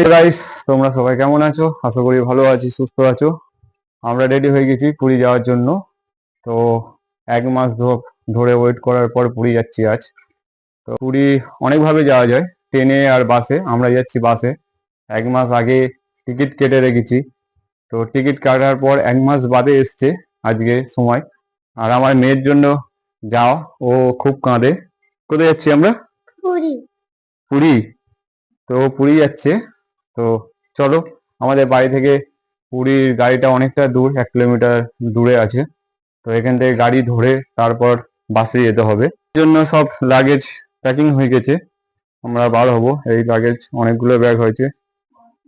Hi guys, তোমরা সবাই কেমন আছো? আশা করি ভালো আছি, সুস্থ আছো। আমরা রেডি হয়ে গেছি পুরী যাওয়ার জন্য। তো 1 মাস ধরে ওয়েট করার পর পুরী যাচ্ছি আজ। তো পুরী অনেকভাবে যাওয়া যায়, ট্রেনে আর বাসে। আমরা যাচ্ছি বাসে। 1 মাস আগে টিকিট কেটে রেখেছি। তো টিকিট কাটার পর 1 মাস বাদে এসছে আজকে সময়। আর আমার মেয়ের জন্য যাও, ও খুব কাঁদে। কোথায় যাচ্ছি আমরা? পুরী। পুরী? তো পুরী যাচ্ছে। তো চলো, আমাদের বাড়ি থেকে পুরীর গাড়িটা অনেকটা দূর, 1 কিলোমিটার দূরে আছে। তো এখান থেকে গাড়ি ধরে তারপর বাসে যেতে হবে। এই জন্য সব লাগেজ প্যাকিং হয়ে গেছে, আমরা বার হবো। এই লাগেজ অনেকগুলো ব্যাগ হয়েছে।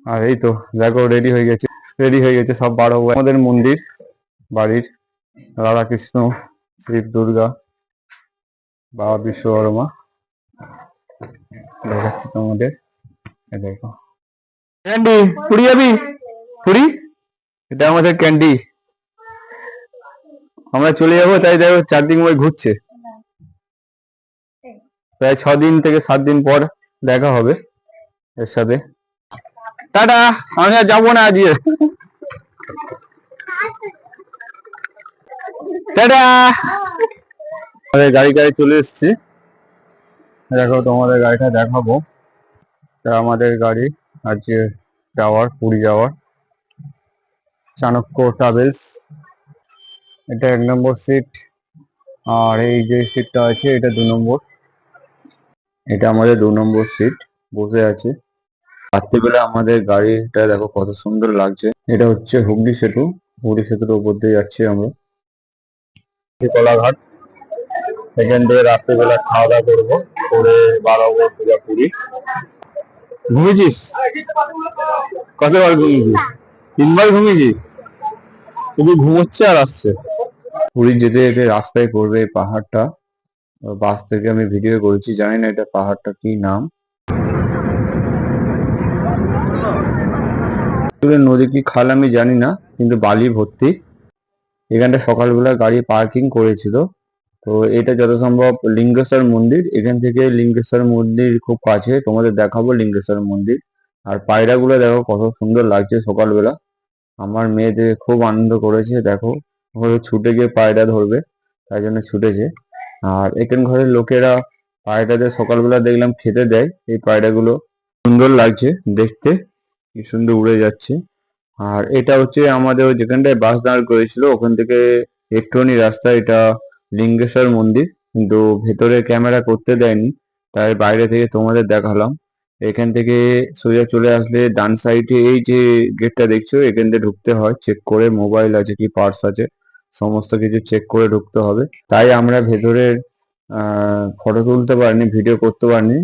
আর এই তো দেখো, রেডি হয়ে গেছে, সব বার হবো। আমাদের মন্দির বাড়ির, রাধাকৃষ্ণ, শিব, দুর্গা, বাবা বিশ্বকর্মা দেখাচ্ছি তোমাদের। এই দেখো ক্যান্ডি। পুরী যাবি? পুরী, এটা আমাদের ক্যান্ডি। আমরা চলে যাবো, তাই দেখো চারদিন ওই ঘুরছে। প্রায় 6 দিন থেকে 7 দিন পর দেখা হবে এর সাথে। টাটা। আমি আর যাবো না আজকে। টাটা। আমাদের গাড়ি চলে এসেছি। দেখো, তোমাদের গাড়িটা দেখাবো। আমাদের গাড়ি আজকে পুরী যাওয়ার চাণক্য ট্রাভেলস। এটা 1 নম্বর সিট। আর এই যে সিটটা আছে, এটা 2 নম্বর। এটা আমাদের 2 নম্বর সিট, বসে আছে। রাত্রিবেলা আমাদের গাড়িটা দেখো কত সুন্দর লাগছে। এটা হচ্ছে হুগলি সেতুর উপর দিয়ে যাচ্ছি আমরা, কোলাঘাট। এখান থেকে রাত্রিবেলা খাওয়া দাওয়া করবো, করে 12 সোজা পুরী। ঘুমিয়েছিস? কতবার ঘুমিয়েছিস? 3বার ঘুমিয়েছিস? শুধু ঘুমোচ্ছে আর আসছে। পুরী যেতে যেতে রাস্তায় পড়বে এই পাহাড়টা। বাস থেকে আমি ভিডিও করেছি, জানি না এটা পাহাড়টা কি নাম। নদী কি খাল আমি জানি না, কিন্তু বালি ভর্তি। এখানটা সকালবেলা গাড়ি পার্কিং করেছিল। তো এটা যত সম্ভব লিঙ্গেশ্বর মন্দির। এখান থেকে লিঙ্গেশ্বর মন্দির খুব কাছে, তোমাদের দেখাবো লিঙ্গেশ্বর মন্দির। আর পায়রাগুলো দেখো কত সুন্দর লাগছে সকালবেলা। আমার মেয়েদের খুব আনন্দ করেছে, দেখো ও ছুটে গিয়ে পায়রা ধরবে, তাই জন্য ছুটেছে। আর এখান ঘরের লোকেরা পায়রাদের সকালবেলা দেখলাম খেতে দেয়। এই পায়রাগুলো সুন্দর লাগছে দেখতে, কি সুন্দর উড়ে যাচ্ছে। আর এটা হচ্ছে আমাদের যেখানটায় বাস দাঁড় করেছিল ওখান থেকে একটুখানি রাস্তা, এটা লিঙ্গেশ্বর মন্দির। কিন্তু ভেতরে ক্যামেরা করতে দেয়নি, তাই বাইরে থেকে তোমাদের দেখালাম। এখান থেকে সোজা চলে আসলে ডান সাইডে এই যে গেটটা দেখছো, এখান থেকে ঢুকতে হয় চেক করে, মোবাইল আছে কি পার্স আছে সমস্ত কিছু চেক করে ঢুকতে হবে। তাই আমরা ভেতরের ফটো তুলতে পারিনি, ভিডিও করতে পারিনি।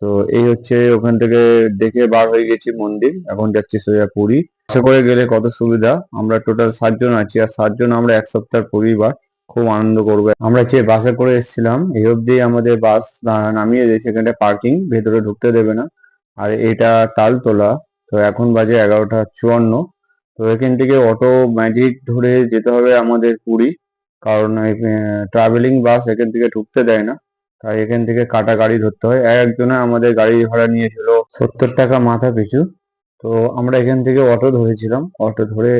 তো এই হচ্ছে, ওখান থেকে দেখে বার হয়ে গেছি মন্দির। এখন যাচ্ছি সোজা পুরী। বাসে করে গেলে কত সুবিধা। আমরা টোটাল 7 জন আছি, আর 7 জন আমরা 1 সপ্তাহ পরিবার, খুব আনন্দ করবো। আমরা যে বাসে করে এসেছিলাম এই অবধি আমাদের বাস নামিয়ে দিয়েছে, সেখানে পার্কিং, ভেতরে ঢুকতে দেবে না। আর এটা তালতলা। তো এখন বাজে 11টা 54। তো এখান থেকে অটো ম্যাজিক ধরে যেতে হবে আমাদের পুরী, কারণ ট্রাভেলিং বাস এখান থেকে ঢুকতে দেয় না। তাই এখান থেকে কাটা গাড়ি ধরতে হয়। একজনে আমাদের গাড়ি ভাড়া নিয়েছিল 70 টাকা মাথা পিছু। তো আমরা এখান থেকে অটো ধরেছিলাম, অটো ধরে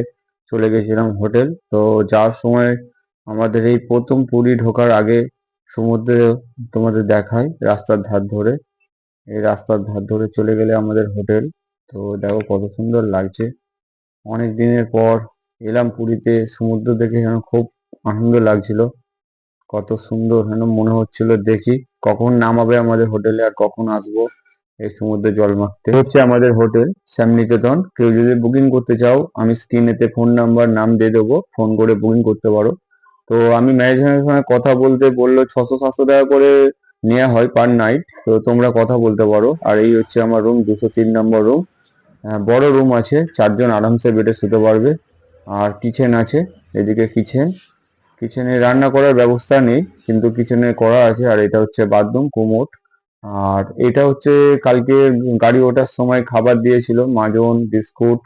চলে গেছিলাম হোটেল। তো যাওয়ার সময় আমাদের এই প্রথম পুরী ঢোকার আগে সমুদ্রে তোমাদের দেখায় রাস্তার ধার ধরে, এই রাস্তার ধার ধরে চলে গেলে আমাদের হোটেল। তো দেখো কত সুন্দর লাগছে। অনেক দিনের পর এলাম পুরীতে, সমুদ্র দেখে যেন খুব আনন্দ লাগছিল। কত সুন্দর, যেন মনে হচ্ছিল দেখি কখন নামাবে আমাদের হোটেলে আর কখন আসবো এই সমুদ্রে জল মাখতে। হচ্ছে আমাদের হোটেল শ্যামনিকেতন। কেউ যদি বুকিং করতে চাও, আমি স্ক্রিনেতে ফোন নাম্বার নাম দিয়ে দেবো, ফোন করে বুকিং করতে পারো। তো আমি ম্যানেজমেন্টের সঙ্গে কথা বলতে বললো 600-700 টাকা করে নেওয়া হয় পার নাইট। তো তোমরা কথা বলতে পারো। আর এই হচ্ছে আমার রুম, 203 নম্বর রুম। বড় রুম আছে, 4 জন আরামসে বেডে শুতে পারবে। আর কিচেন আছে, এদিকে কিচেনে রান্না করার ব্যবস্থা নেই, কিন্তু কিচেনে করা আছে। আর এটা হচ্ছে বাথরুম, কোমোড। আর এটা হচ্ছে কালকে গাড়ি ওঠার সময় খাবার দিয়েছিল, মাজন, বিস্কুট,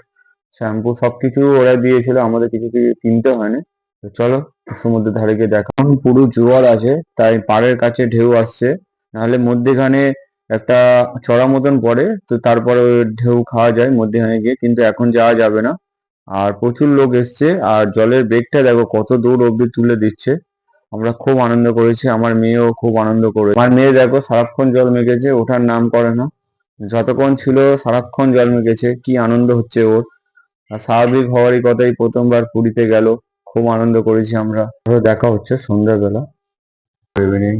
শ্যাম্পু সবকিছু ওরা দিয়েছিল, আমাদের কিছু কিছু কিনতে হয়নি। তো চলো সমুদ্রের ধারে গিয়ে দেখা। এখন পুরো জোয়ার আছে, তাই পাড়ের কাছে ঢেউ আসছে, নাহলে মধ্যেখানে একটা চড়া মতন পড়ে, তো তারপরে ওই ঢেউ খাওয়া যায় মধ্যখানে গিয়ে, কিন্তু এখন যাওয়া যাবে না। আর প্রচুর লোক এসছে, আর জলের বেগটা দেখো কত দূর অব্দি তুলে দিচ্ছে। আমরা খুব আনন্দ করেছি, আমার মেয়েও খুব আনন্দ করে। আমার মেয়ে দেখো সারাক্ষণ জল মেখেছে, ওঠার নাম করে না। যতক্ষণ ছিল সারাক্ষণ জল মেখেছে, কি আনন্দ হচ্ছে ওর। আর স্বাভাবিক হওয়ারই কথাই, প্রথমবার পুরীতে গেল, খুব আনন্দ করেছি আমরা। দেখা হচ্ছে সন্ধ্যাবেলা, ইভিনিং।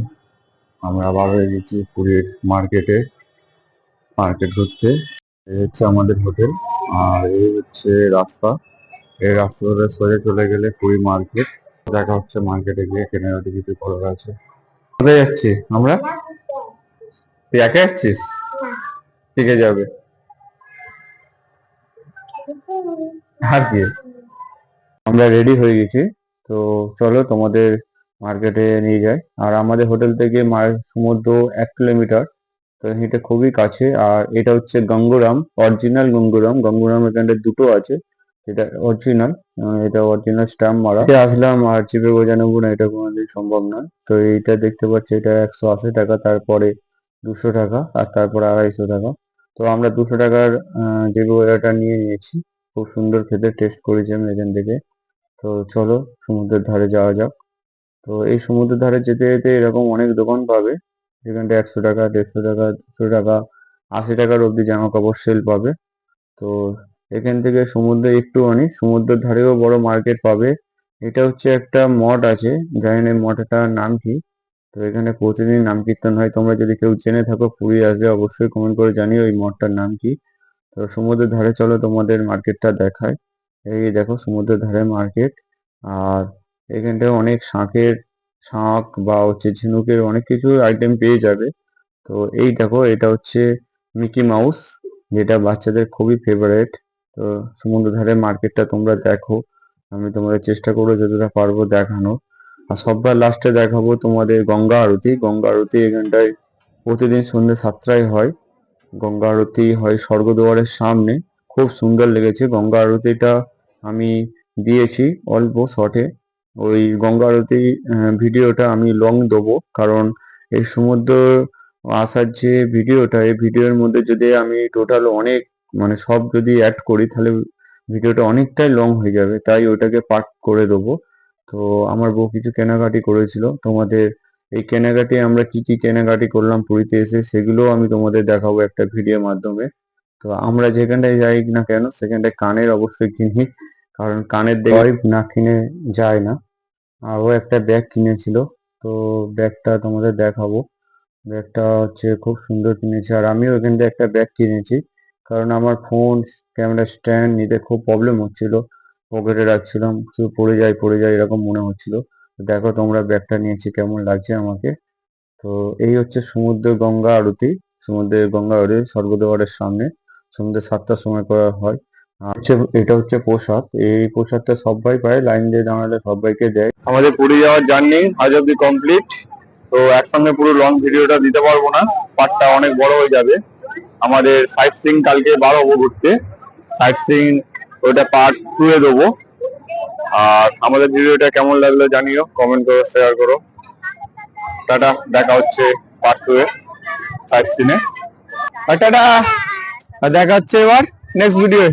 আমরা আবার হয়ে গেছি পুরীর মার্কেটে, মার্কেট ঘুরতে। এই হচ্ছে আমাদের হোটেল, আর এই হচ্ছে রাস্তা। এই রাস্তা ধরে সোজা চলে গেলে পুরী মার্কেট। দেখা হচ্ছে মার্কেটে গিয়ে কেনাকাটি কিছু করার আছে। কোথায় যাচ্ছি আমরা? তুই একা যাচ্ছিস? ঠিক আছে, যাবে। আর কি, আমরা রেডি হয়ে গেছি। তো চলো তোমাদের মার্কেটে নিয়ে যাই। আর আমাদের হোটেল থেকে সমুদ্র 1 কিলোমিটার, তো এটা খুবই কাছে। আর এটা হচ্ছে গঙ্গুরাম, অরিজিনাল গঙ্গুরাম। গঙ্গুরাম এখানটা দুটো আছে, এটা অরিজিনাল, এটা অরিজিনাল স্ট্যাম্প মারা। এটা আসলাম আর চিপে বোঝানোবো না, এটা কোনোদিন সম্ভব নয়। তো এইটা দেখতে পাচ্ছি, এটা 180 টাকা, তারপরে 200 টাকা, আর তারপরে 250 টাকা। তো আমরা 200 টাকার চিপে বোঝাটা নিয়ে নিয়েছি। খুব সুন্দর খেতে, টেস্ট করেছি আমি এখান থেকে। তো চলো সমুদ্রের ধারে যাওয়া যাক। তো এই সমুদ্রের ধারে যেতে যেতে এরকম অনেক দোকান পাবে, যেখানটা 100 টাকা, 150 টাকা, 200 টাকা, 80 টাকার অব্দি জামা কাপড় সেল পাবে। তো এখান থেকে সমুদ্রে একটুখানি, সমুদ্রের ধারেও বড় মার্কেট পাবে। এটা হচ্ছে একটা মঠ আছে, জানি না এই মঠটার নাম কি। তো এখানে প্রতিদিন নাম কীর্তন হয়। তোমরা যদি কেউ জেনে থাকো পুরী আসবে, অবশ্যই কমেন্ট করে জানিও এই মঠটার নাম কি। তো সমুদ্রের ধারে চলো তোমাদের মার্কেটটা দেখায়। এই দেখো সমুদ্রের ধারে মার্কেট। আর এখানটায় অনেক শাঁখ বা হচ্ছে ঝিনুকের অনেক কিছু আইটেম পেয়ে যাবে। তো এই দেখো, এটা হচ্ছে মিকি মাউস, যেটা বাচ্চাদের খুবই ফেভারিট। তো সমুদ্র ধারে মার্কেটটা তোমরা দেখো, আমি তোমাদের চেষ্টা করবো যতটা পারবো দেখানো। আর সবার লাস্টে দেখাবো তোমাদের গঙ্গা আরতি। গঙ্গা আরতি এখানটায় প্রতিদিন সন্ধ্যে 7টায় হয়। গঙ্গা আরতি হয় স্বর্গদ্বারের সামনে, খুব সুন্দর লেগেছে গঙ্গা আরতিটা। আমি দিয়েছি অল্প শর্টে ওই গঙ্গা আরতি ভিডিওটা, আমি লং দেবো, কারণ এই সমুদ্র আসার যে ভিডিওটা, এই ভিডিওর মধ্যে যদি আমি টোটাল অনেক, মানে সব যদি অ্যাড করি, তাহলে ভিডিওটা অনেকটাই লং হয়ে যাবে, তাই ওইটাকে পার্ট করে দেবো। তো আমার বউ কিছু কেনাকাটি করেছিল, তোমাদের এই কেনাকাটি আমরা কি কি কেনাকাটি করলাম পুরীতে এসে, সেগুলো আমি তোমাদের দেখাবো একটা ভিডিওর মাধ্যমে। তো আমরা যেখানটায় যাই না কেন, সেখানটায় কানের অবশ্যই কিনি, কারণ কানের দেখে না কিনে যায় না। আর ও একটা ব্যাগ কিনেছিল, তো ব্যাগটা তোমাদের দেখাবো। ব্যাগটা হচ্ছে খুব সুন্দর কিনেছে। আর আমিও এখান থেকে একটা ব্যাগ কিনেছি, কারণ আমার ফোন, ক্যামেরা স্ট্যান্ড নিতে খুব প্রবলেম হচ্ছিল। পকেটে রাখছিলাম, শুধু পড়ে যায় এরকম মনে হচ্ছিল। তো দেখো তোমরা ব্যাগটা নিয়েছি, কেমন লাগছে আমাকে। তো এই হচ্ছে সমুদ্র গঙ্গা আরতি। সমুদ্রের গঙ্গা আরতি স্বর্গদ্বারের সামনে সন্ধ্যে 7টার সময় করা হয়। আর এটা হচ্ছে প্রসাদ, এই প্রসাদটা সবাই পায়, লাইন দিয়ে দাঁড়ালে সবাইকে দেয়। আমাদের পুরী যাওয়ার জার্নি আজ অব্দি কমপ্লিট। তো একসঙ্গে পুরো লং ভিডিওটা দিতে পারবো না, পার্টটা অনেক বড় হয়ে যাবে। আমাদের সাইট সিইং কালকে বার হবো ঘুরতে, সাইট সিইং ওইটা পার্ট 2 এ দেবো। আর আমাদের ভিডিওটা কেমন লাগলো জানিও, কমেন্ট করো, শেয়ার করো। টাটা, দেখা হচ্ছে পার্ট 2 এ সাইট সিনে। টাটা, দেখা হচ্ছে এবার নেক্সট ভিডিও।